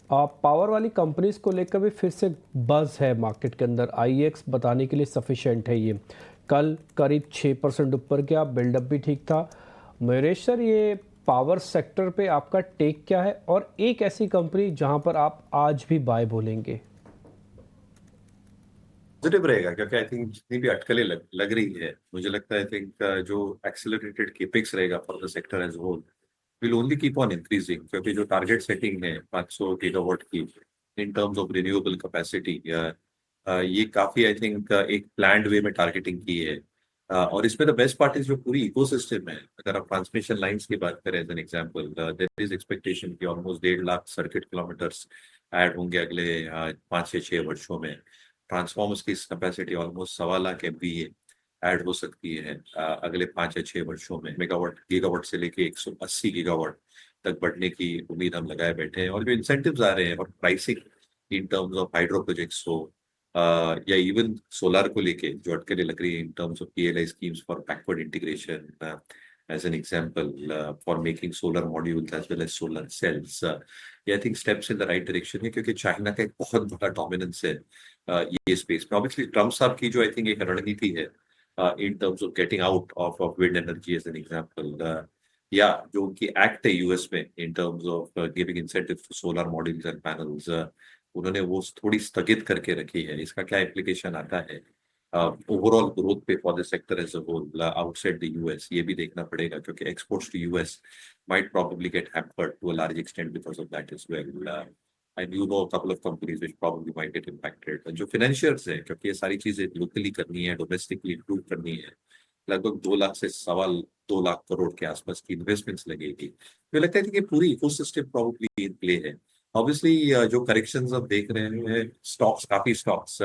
Power वाली companies को लेकर भी फिर से बज़ है मार्केट के अंदर। आईएक्स बताने के लिए सफिशिएंट है ये। कल करीब 6% ऊपर गया, बिल्डअप भी ठीक था। मयूरेश सर, ये पावर सेक्टर पे आपका टेक क्या है, और एक ऐसी कंपनी जहां पर आप आज भी बाय बोलेंगे? पॉजिटिव रहेगा क्योंकि आई थिंक जितनी भी अटकलें लग रही है, मुझे लगता है आई थिंक जो एक्सेलरेटेड केपेक्स रहेगा for the sector as whole will only keep on increasing, क्योंकि जो टारगेट सेटिंग है 500 गीगावाट की in terms of renewable capacity, ये काफी आई थिंक एक प्लान्ड वे में टारगेटिंग की है। और इसमें द बेस्ट पार्ट इज जो पूरी इकोसिस्टम है। अगर आप ट्रांसमिशन लाइंस की बात करें as an example, there is expectation कि almost 1.5 lakh circuit kilometres add होंगे अगले 5 से 6 वर्षों में। ट्रांसफॉर्मर्स की capacity almost 1.25 lakh MVA add हो सकती है अगले 5 या 6 वर्षों में। मेगावाट गीगावाट से लेके 180 गीगावाट तक बढ़ने की उम्मीद हम लगाए बैठे हैं। और जो इंसेंटिव्स आ रहे हैं और pricing in terms of hydro projects हो या इवन सोलार को लेके जो अटकलें लग रही है in terms of PLI schemes for backward integration, as an example for making solar modules as well as solar cells, I think steps in the right direction है, क्योंकि चाइना का एक बहुत बड़ा डोमिनेंस है ये स्पेस में। ऑब्वियसली ट्रम्प साहब की जो आई थिंक एक रणनीति है in terms of getting out of wind energy as an example, या जो उनकी एक्ट है यूएस में in terms of giving incentives to solar modules and panels, उन्होंने वो थोड़ी स्थगित करके रखी है। इसका क्या इम्प्लीकेशन आता है ओवरऑल ग्रोथ पे for the sector as a whole outside the US, ये भी देखना पड़ेगा, क्योंकि exports to US might probably get hampered to a large extent because of that as well. And you know a couple of companies which probably might get impacted. जो financiers है, क्योंकि ये सारी चीजें लोकली करनी है, डोमेस्टिकली इम्प्रूव करनी है, लगभग 2 लाख से 2.25 लाख करोड़ के आसपास की इन्वेस्टमेंट्स लगेगी। तो लगता है कि पूरी इकोसिस्टम प्रॉब्ली इन प्ले है। ऑब्वियसली जो करेक्शंस अब देख रहे हैं, स्टॉक्स काफी स्टॉक्स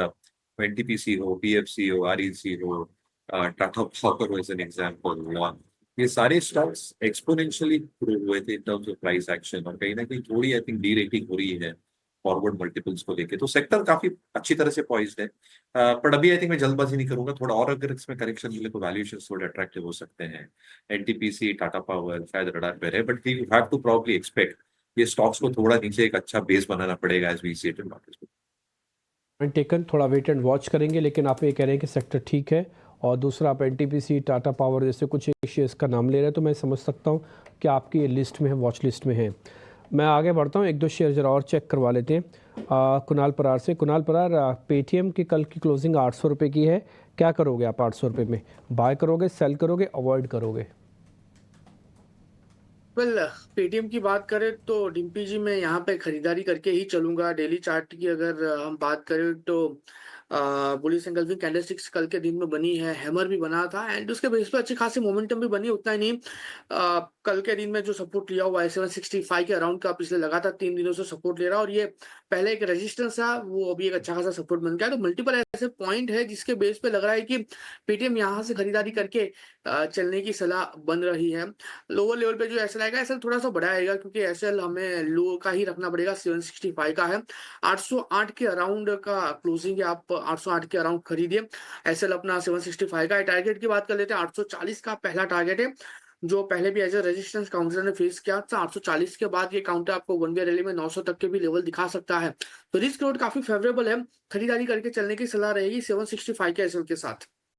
NTPC हो, PFC हो, REC हो, टाटा पावर हो एज एन एग्जाम्पल, ये सारे स्टॉक्स एक्सपोनेंशियली ग्रो हुए थे इन टर्म्स ऑफ प्राइस एक्शन, और कहीं ना कहीं थोड़ी आई थिंक डी रेटिंग हो रही है फॉरवर्ड मल्टीपल्स को लेके। तो सेक्टर काफी अच्छी तरह से पॉइज्ड है। पर अभी आई थिंक मैं जल्दबाजी नहीं करूंगा, थोड़ा और अगर इसमें करेक्शन मिले तो वैल्यूएशन थोड़े अट्रैक्टिव हो सकते हैं। NTPC, टाटा पावर शायद रडार पे है, but you have to probably expect ये स्टॉक्स को थोड़ा नीचे एक अच्छा बेस बनाना पड़ेगा as we see it in market. Point taken, थोड़ा वेट एंड वॉच करेंगे, लेकिन आप ये कह रहे हैं कि सेक्टर ठीक है। और दूसरा, आप एनटीपीसी, टाटा पावर जैसे कुछ शेयर्स का नाम ले रहे हैं, तो मैं समझ सकता हूँ कि आपकी ये लिस्ट में है, वॉच लिस्ट में है। मैं आगे बढ़ता हूँ, एक दो शेयर जरा और चेक करवा लेते हैं कुणाल परार से। कुणाल परार, पेटीएम की कल की क्लोजिंग 800 रुपये की है। क्या करोगे आप 800 रुपये में? बाय करोगे, सेल करोगे, अवॉइड करोगे? वेल, पेटीएम की बात करें तो डिम्पी जी मैं यहाँ पे खरीदारी करके ही चलूंगा। डेली चार्ट की अगर हम बात करें तो बुलिश एंगल्फिंग कैंडलस्टिक्स कल के दिन में बनी है, हैमर भी बना था एंड उसके बेस पे अच्छी खासी मोमेंटम भी बनी। उतना ही नहीं, कल के दिन में जो सपोर्ट लिया हुआ है 765 के अराउंड का, पिछले लगातार 3 दिनों से सपोर्ट ले रहा है, और ये पहले एक रेजिस्टेंस था, वो अभी एक अच्छा खासा सपोर्ट बन गया। तो मल्टीपल ऐसे पॉइंट है जिसके बेस पे लग रहा है कि पेटीएम यहाँ से खरीदारी करके चलने की सलाह बन रही है। लोअर लेवल पे जो एसएल आएगा, एसएल थोड़ा सा बढ़ाएगा क्योंकि एसएल हमें लो का ही रखना पड़ेगा। 765 का है, 808 के अराउंड का क्लोजिंग है, आप 808 के अराउंड खरीदिए। एसएल अपना 765 का है। टारगेट की बात कर लेते हैं, 840 का पहला टारगेट है, जो पहले भी एज ए रेजिस्टेंस काउंटर ने फेस किया था। 840 के बाद ये काउंटर आपको वन वे रैली में 900 तक के भी लेवल दिखा सकता है। तो रिस्क रोड काफी फेवरेबल है, खरीदारी करके चलने की सलाह रहेगी 765 के एसएल के साथ।